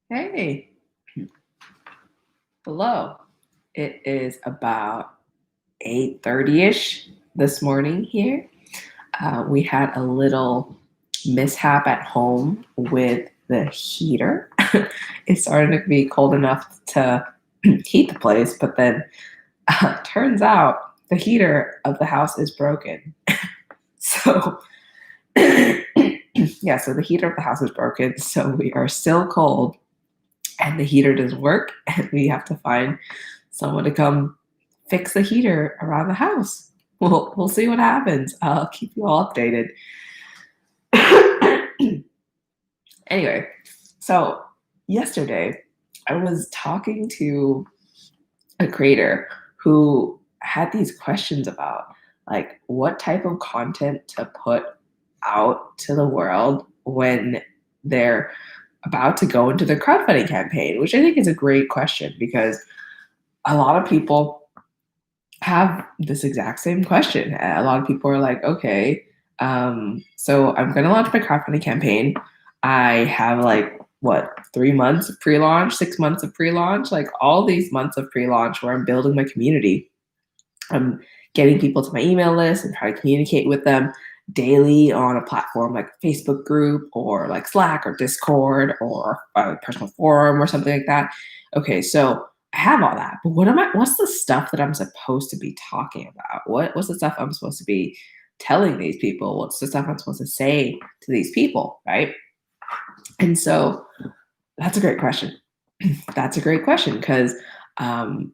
Hey, hello. It is about 8:30ish this morning here. We had a little mishap at home with the heater. It started to be cold enough to heat the place, but then turns out the heater of the house is broken. So, yeah, so the heater of the house is broken. So we are still cold and the heater doesn't work. And we have to find someone to come fix the heater around the house. We'll see what happens. I'll keep you all updated. Anyway, so yesterday I was talking to a creator who had these questions about like what type of content to put out to the world when they're about to go into the crowdfunding campaign, which I think is a great question because a lot of people have this exact same question. A lot of people are like, okay, so I'm going to launch my crowdfunding campaign. I have like, what, 3 months of pre launch, 6 months of pre launch, like all these months of pre launch where I'm building my community. I'm getting people to my email list and try to communicate with them daily on a platform like Facebook group or like Slack or Discord or a personal forum or something like that. Okay, so I have all that, but what's the stuff that I'm supposed to be talking about? What's the stuff I'm supposed to be telling these people? What's the stuff I'm supposed to say to these people, right? And so that's a great question. That's a great question because um,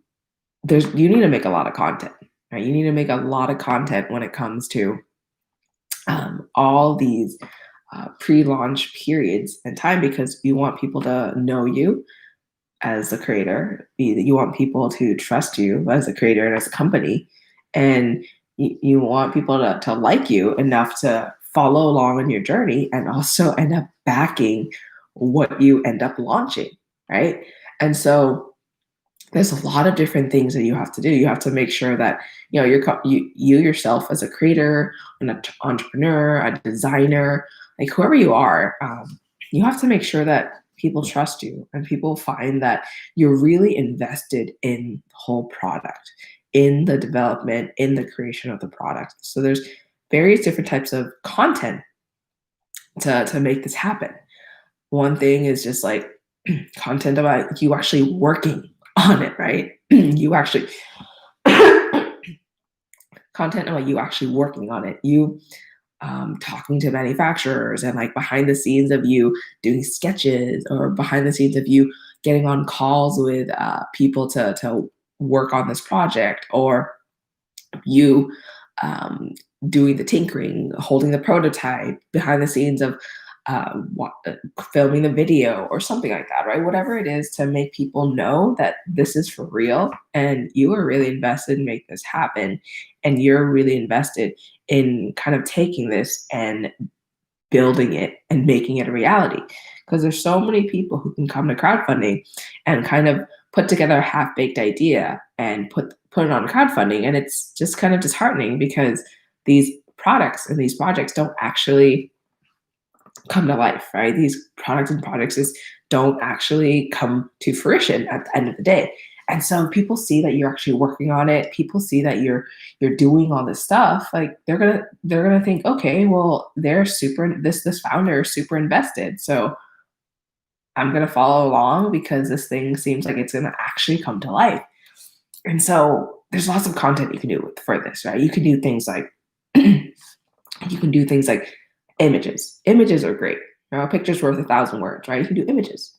you need to make a lot of content, right? You need to make a lot of content when it comes to all these pre-launch periods and time because you want people to know you as a creator. You want people to trust you as a creator and as a company, and you want people to like you enough to follow along on your journey and also end up backing what you end up launching, right? And so there's a lot of different things that you have to do. You have to make sure that you yourself as a creator, an entrepreneur, a designer, like whoever you are, you have to make sure that people trust you and people find that you're really invested in the whole product, in the development, in the creation of the product. So there's various different types of content to make this happen. One thing is just like content about you actually working on it, right? You actually content about you actually working on it. You talking to manufacturers and like behind the scenes of you doing sketches or behind the scenes of you getting on calls with people to work on this project or you um, doing the tinkering, holding the prototype behind the scenes of filming the video or something like that, right? Whatever it is to make people know that this is for real and you are really invested in make this happen and you're really invested in kind of taking this and building it and making it a reality. Because there's so many people who can come to crowdfunding and kind of put together a half-baked idea and put it on crowdfunding. And it's just kind of disheartening because these products and these projects don't actually come to life, right? These products and projects just don't actually come to fruition at the end of the day. And so people see that you're actually working on it. People see that you're doing all this stuff. Like they're gonna think, okay, well, this founder is super invested. So I'm gonna follow along because this thing seems like it's gonna actually come to life. And so there's lots of content you can do for this, right? You can do things like images. Images are great. A picture's worth 1,000 words, right? You can do images.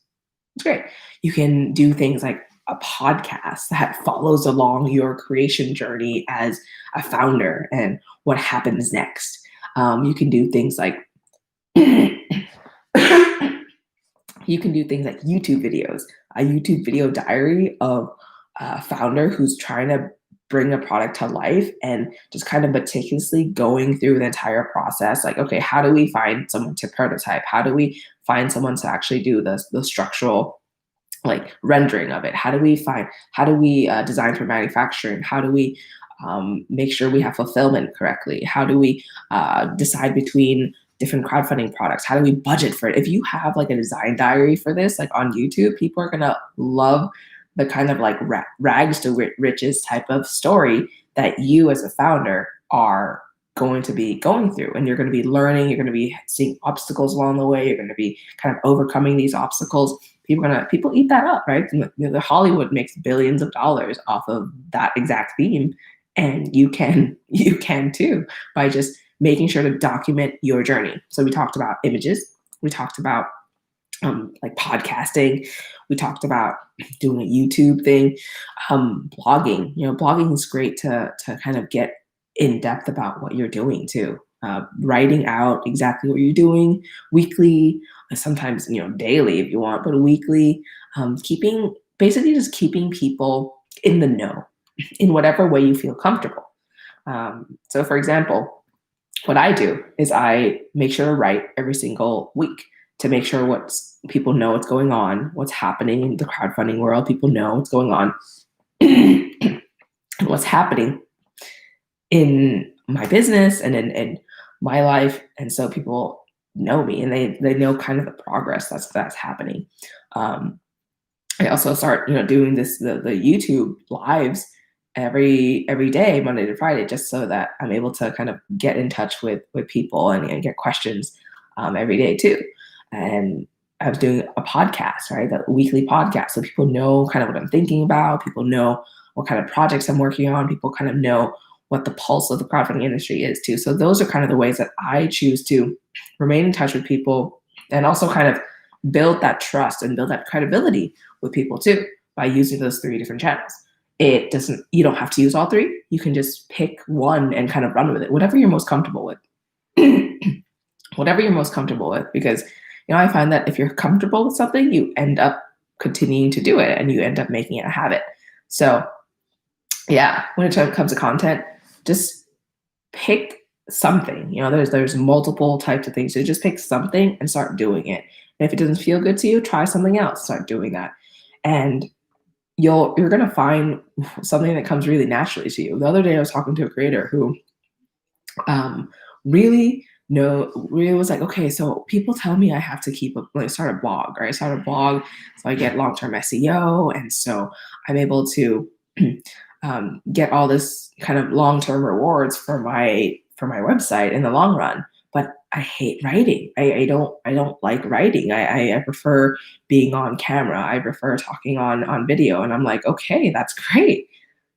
It's great. You can do things like a podcast that follows along your creation journey as a founder and what happens next. You can do things like YouTube videos, a YouTube video diary of a founder who's trying to bring a product to life and just kind of meticulously going through the entire process. Like, okay, how do we find someone to prototype? How do we find someone to actually do the structural like rendering of it? How do we design for manufacturing? How do we make sure we have fulfillment correctly? How do we decide between different crowdfunding products? How do we budget for it? If you have like a design diary for this, like on YouTube, people are gonna love the kind of like rags to riches type of story that you as a founder are going to be going through. And you're going to be learning, you're going to be seeing obstacles along the way, you're going to be kind of overcoming these obstacles. People eat that up, right? The Hollywood makes billions of dollars off of that exact theme. And you can too, by just making sure to document your journey. So we talked about images, we talked about like podcasting, we talked about doing a YouTube thing, blogging. Blogging is great to kind of get in depth about what you're doing too. Writing out exactly what you're doing weekly, sometimes daily if you want, but weekly. Just keeping people in the know in whatever way you feel comfortable. So, for example, what I do is I make sure to write every single week to make sure people know what's going on, what's happening in the crowdfunding world. People know what's going on, and what's happening in my business and in my life. And so people know me and they know kind of the progress that's happening. I also start doing the YouTube lives every day, Monday to Friday, just so that I'm able to kind of get in touch with people and get questions every day too. And I was doing a podcast, right? The weekly podcast. So people know kind of what I'm thinking about. People know what kind of projects I'm working on. People kind of know what the pulse of the crowdfunding industry is too. So those are kind of the ways that I choose to remain in touch with people and also kind of build that trust and build that credibility with people too by using those 3 different channels. You don't have to use all 3. You can just pick one and kind of run with it, whatever you're most comfortable with. Whatever you're most comfortable with, because I find that if you're comfortable with something, you end up continuing to do it and you end up making it a habit. So yeah, when it comes to content, just pick something. There's multiple types of things. So just pick something and start doing it. And if it doesn't feel good to you, try something else, start doing that. And you're going to find something that comes really naturally to you. The other day I was talking to a creator who really was like, okay, so people tell me I have to start a blog, right? Start a blog so I get long-term SEO. And so I'm able to get all this kind of long-term rewards for my website in the long run. But I hate writing. I don't like writing. I prefer being on camera. I prefer talking on video. And I'm like, okay, that's great.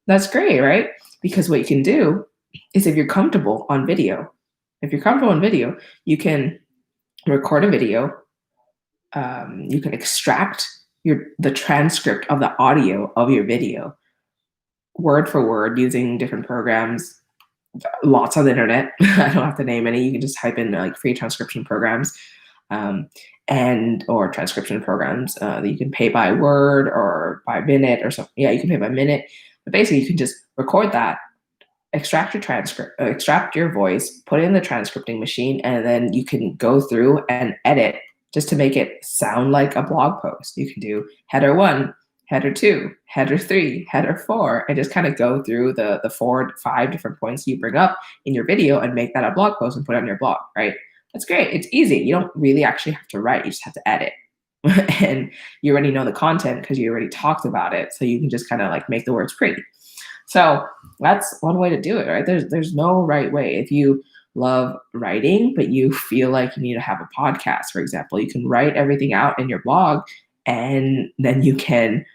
That's great, right? Because what you can do is if you're comfortable on video, you can record a video. You can extract the transcript of the audio of your video word for word using different programs, lots on the internet. I don't have to name any. You can just type in like free transcription programs or transcription programs that you can pay by word or by minute or something. Yeah, you can pay by minute. But basically, you can just record that, extract your transcript, extract your voice, put it in the transcripting machine, and then you can go through and edit just to make it sound like a blog post. You can do header 1, header 2, header 3, header 4, and just kind of go through the 4 to 5 different points you bring up in your video and make that a blog post and put it on your blog, right? That's great. It's easy. You don't really actually have to write. You just have to edit. And you already know the content because you already talked about it. So you can just kind of like make the words pretty. So that's one way to do it, right? There's no right way. If you love writing, but you feel like you need to have a podcast, for example, you can write everything out in your blog and then you can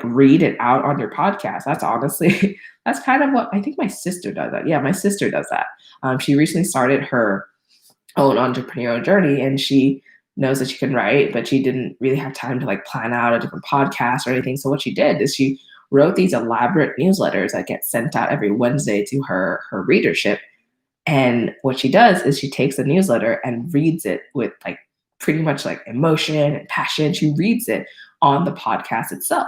read it out on your podcast. That's honestly, that's kind of what I think my sister does that. Yeah, my sister does that. She recently started her own entrepreneurial journey and she knows that she can write, but she didn't really have time to plan out a different podcast or anything. So what she did is she wrote these elaborate newsletters that get sent out every Wednesday to her readership. And what she does is she takes the newsletter and reads it with pretty much emotion and passion. She reads it on the podcast itself.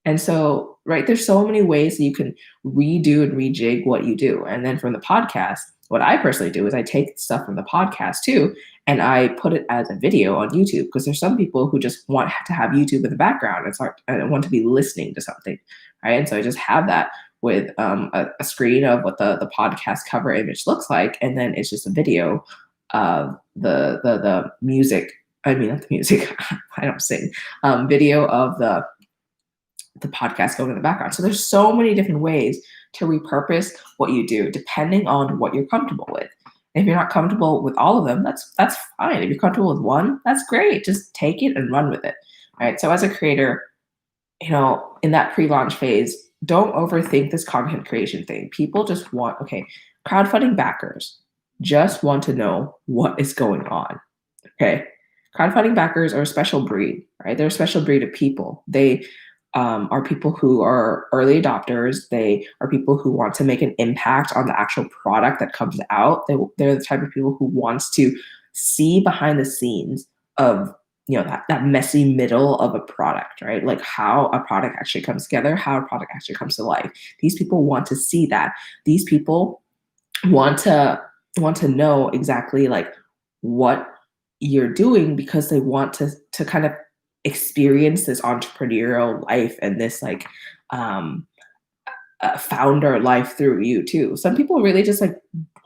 And so, right, there's so many ways that you can redo and rejig what you do. And then from the podcast, what I personally do is I take stuff from the podcast too, and I put it as a video on YouTube because there's some people who just want to have YouTube in the background and want to be listening to something, right? And so I just have that with a screen of what the podcast cover image looks like, and then it's just a video of the music. I mean, not the music. I don't sing. Video of the podcast going in the background. So there's so many different ways to repurpose what you do depending on what you're comfortable with. If you're not comfortable with all of them, that's fine. If you're comfortable with one, that's great. Just take it and run with it. All right. So as a creator, in that pre-launch phase, don't overthink this content creation thing. People just want, okay, crowdfunding backers just want to know what is going on. Okay. Crowdfunding backers are a special breed, right? They're a special breed of people. They are people who are early adopters. They are people who want to make an impact on the actual product that comes out. They're the type of people who wants to see behind the scenes of that messy middle of a product, right? Like how a product actually comes together, how a product actually comes to life. These people want to see that. These people want to know exactly like what you're doing because they want to kind of experience this entrepreneurial life and this like founder life through you too. Some people really just like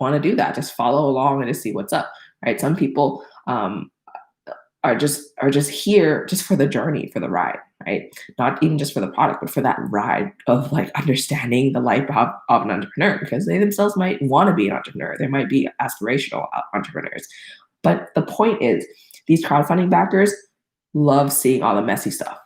want to do that, just follow along and just see what's up, right? Some people are just here just for the journey, for the ride, right? Not even just for the product, but for that ride of like understanding the life of an entrepreneur, because they themselves might want to be an entrepreneur. They might be aspirational entrepreneurs. But the point is, these crowdfunding backers love seeing all the messy stuff.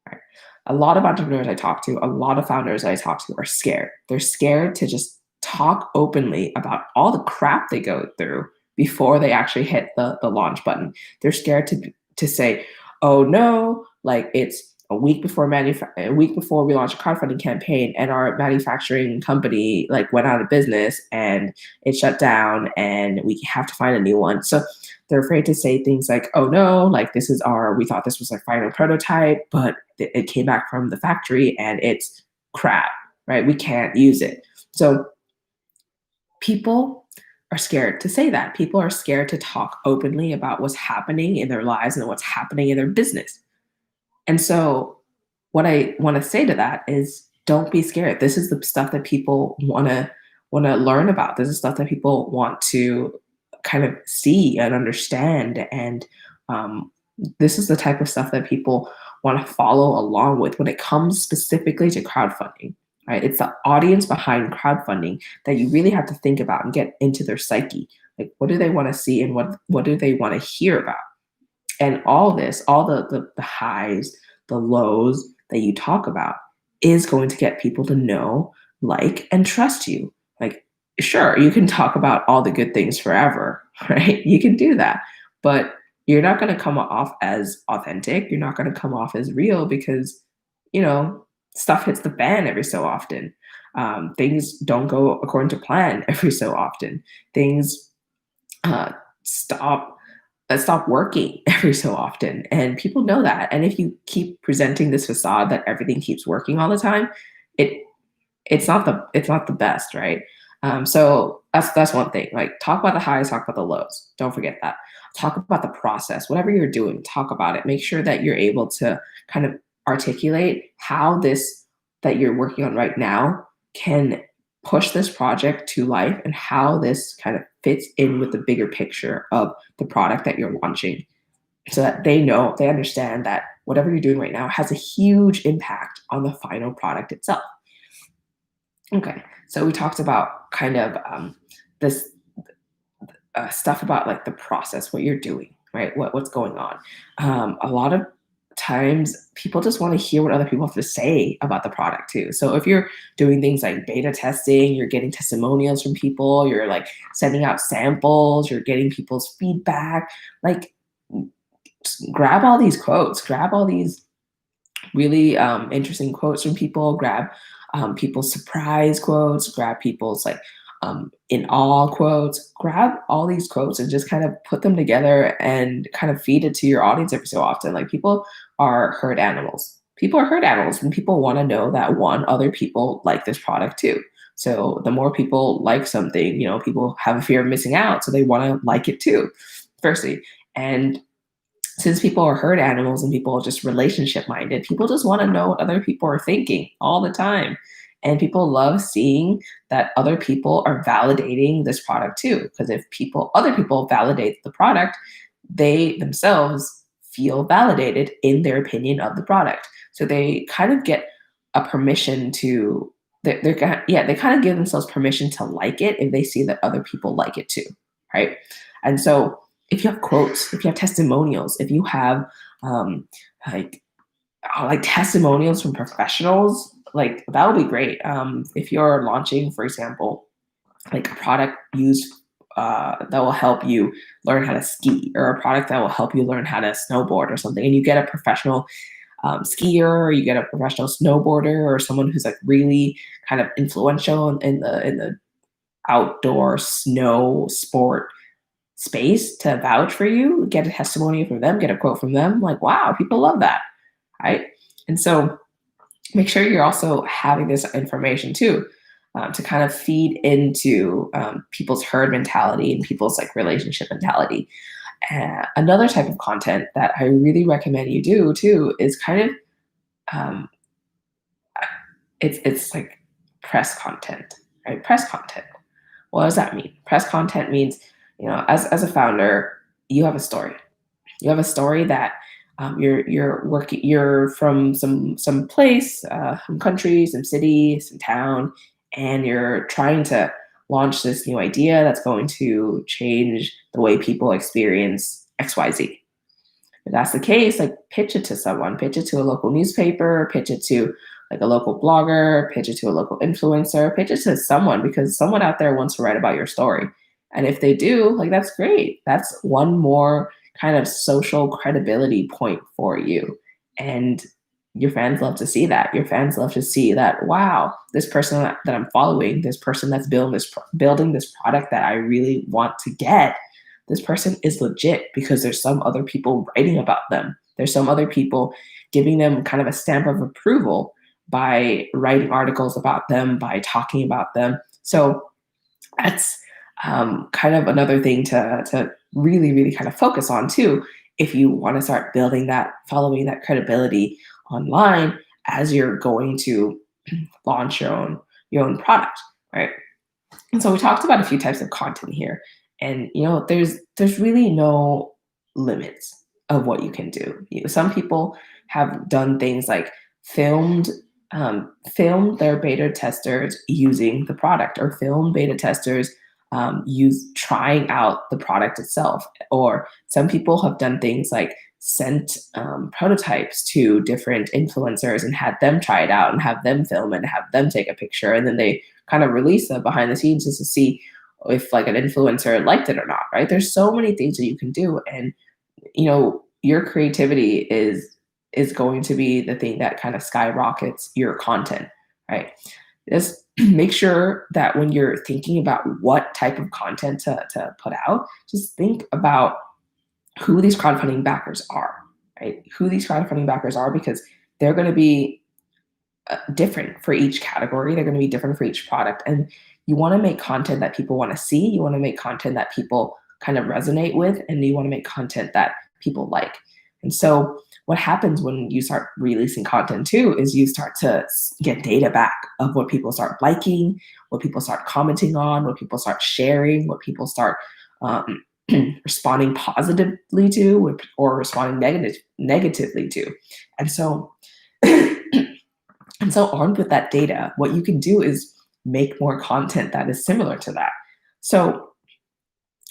Right? A lot of entrepreneurs I talk to, a lot of founders I talk to are scared. They're scared to just talk openly about all the crap they go through before they actually hit the launch button. They're scared to say, oh no, like it's a week before we launched a crowdfunding campaign and our manufacturing company like went out of business and it shut down and we have to find a new one. So they're afraid to say things like, oh no, like we thought this was our final prototype, but it came back from the factory and it's crap, right? We can't use it. So people are scared to say that. People are scared to talk openly about what's happening in their lives and what's happening in their business. And so what I want to say to that is don't be scared. This is the stuff that people want to learn about. This is stuff that people want to kind of see and understand. And this is the type of stuff that people want to follow along with when it comes specifically to crowdfunding. Right? It's the audience behind crowdfunding that you really have to think about and get into their psyche. Like, what do they want to see and what do they want to hear about? And all this, all the highs, the lows that you talk about is going to get people to know, like, and trust you. Like, sure, you can talk about all the good things forever, right? You can do that. But you're not going to come off as authentic. You're not going to come off as real because, stuff hits the fan every so often. Things don't go according to plan every so often. Things stop working every so often, and people know that. And if you keep presenting this facade that everything keeps working all the time, it's not the best, right? So that's one thing. Like, talk about the highs, talk about the lows. Don't forget that. Talk about the process. Whatever you're doing, talk about it. Make sure that you're able to kind of articulate how this that you're working on right now can push this project to life and how this kind of fits in with the bigger picture of the product that you're launching, so that they understand that whatever you're doing right now has a huge impact on the final product itself. Okay, so we talked about kind of this stuff about like the process, what you're doing, right? What's going on. A lot of times people just want to hear what other people have to say about the product too. So if you're doing things like beta testing, you're getting testimonials from people, you're like sending out samples, you're getting people's feedback, like grab all these quotes, grab all these really interesting quotes from people, grab people's surprise quotes, grab people's like in awe quotes, grab all these quotes and just kind of put them together and kind of feed it to your audience every so often. Like, people are herd animals. People are herd animals, and people want to know that other people like this product too. So the more people like something, people have a fear of missing out, so they want to like it too, firstly. And since people are herd animals and people are just relationship minded, people just want to know what other people are thinking all the time. And people love seeing that other people are validating this product too. Because if other people validate the product, they themselves feel validated in their opinion of the product. So they kind of get a permission to they kind of give themselves permission to like it if they see that other people like it too, right? And so if you have quotes, if you have testimonials, if you have um, like like testimonials from professionals, like that would be great. If you're launching, for example, like a product used that will help you learn how to ski, or a product that will help you learn how to snowboard or something, and you get a professional skier, or you get a professional snowboarder, or someone who's like really kind of influential in the outdoor snow sport space to vouch for you, get a testimony from them, get a quote from them, like wow, people love that, right? And so make sure you're also having this information too, to kind of feed into people's herd mentality and people's like relationship mentality. Another type of content that I really recommend you do too is kind of um, it's like press content, right? Press content. What does that mean? Press content means, as a founder, you have a story. You have a story that you're from some place, some country, some city, some town, and you're trying to launch this new idea that's going to change the way people experience XYZ. If that's the case, like pitch it to someone, pitch it to a local newspaper, pitch it to like a local blogger, pitch it to a local influencer, pitch it to someone, because someone out there wants to write about your story. And if they do, like that's great. That's one more kind of social credibility point for you. And your fans love to see that. Your fans love to see that, wow, this person that I'm following, this person that's building this product that I really want to get, this person is legit because there's some other people writing about them. There's some other people giving them kind of a stamp of approval by writing articles about them, by talking about them. So that's kind of another thing to really, really kind of focus on too, if you want to start building that, following that credibility online as you're going to launch your own product, right? And so we talked about a few types of content here, and there's really no limits of what you can do. Some people have done things like filmed filmed their beta testers using the product, or filmed beta testers use trying out the product itself. Or some people have done things like sent prototypes to different influencers and had them try it out and have them film it and have them take a picture, and then they kind of release them behind the scenes just to see if like an influencer liked it or not, right? There's so many things that you can do, and your creativity is going to be the thing that kind of skyrockets your content, right? Just make sure that when you're thinking about what type of content to put out, just think about who these crowdfunding backers are, right? Who these crowdfunding backers are, because they're going to be different for each category. They're going to be different for each product. And you want to make content that people want to see. You want to make content that people kind of resonate with, and you want to make content that people like. And so what happens when you start releasing content too is you start to get data back of what people start liking, what people start commenting on, what people start sharing, what people start responding positively to, or responding negatively to. And so and so armed with that data, what you can do is make more content that is similar to that. So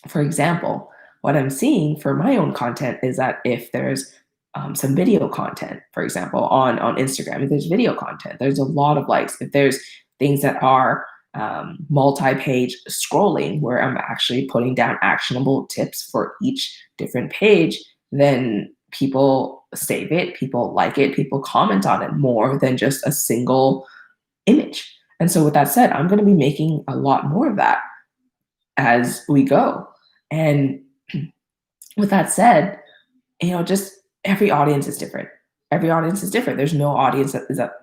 for example, what I'm seeing for my own content is that if there's some video content, for example, on Instagram, if there's video content, there's a lot of likes. If there's things that are multi-page scrolling, where I'm actually putting down actionable tips for each different page, then people save it, people like it, people comment on it more than just a single image. And so with that said, I'm going to be making a lot more of that as we go. And with that said, just every audience is different. Every audience is different. There's no audience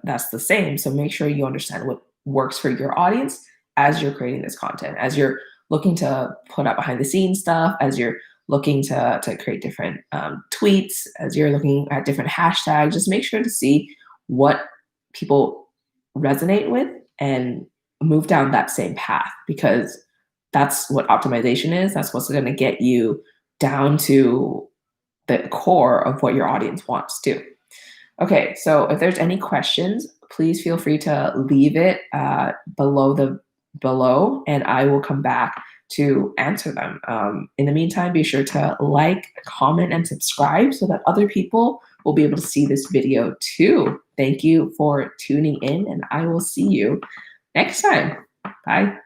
that's the same. So make sure you understand what works for your audience as you're creating this content, as you're looking to put out behind the scenes stuff, as you're looking to create different tweets, as you're looking at different hashtags. Just make sure to see what people resonate with and move down that same path, because that's what optimization is. That's what's going to get you down to the core of what your audience wants too. Okay, so if there's any questions, please feel free to leave it below, and I will come back to answer them. In the meantime, be sure to like, comment, and subscribe so that other people will be able to see this video too. Thank you for tuning in, and I will see you next time. Bye.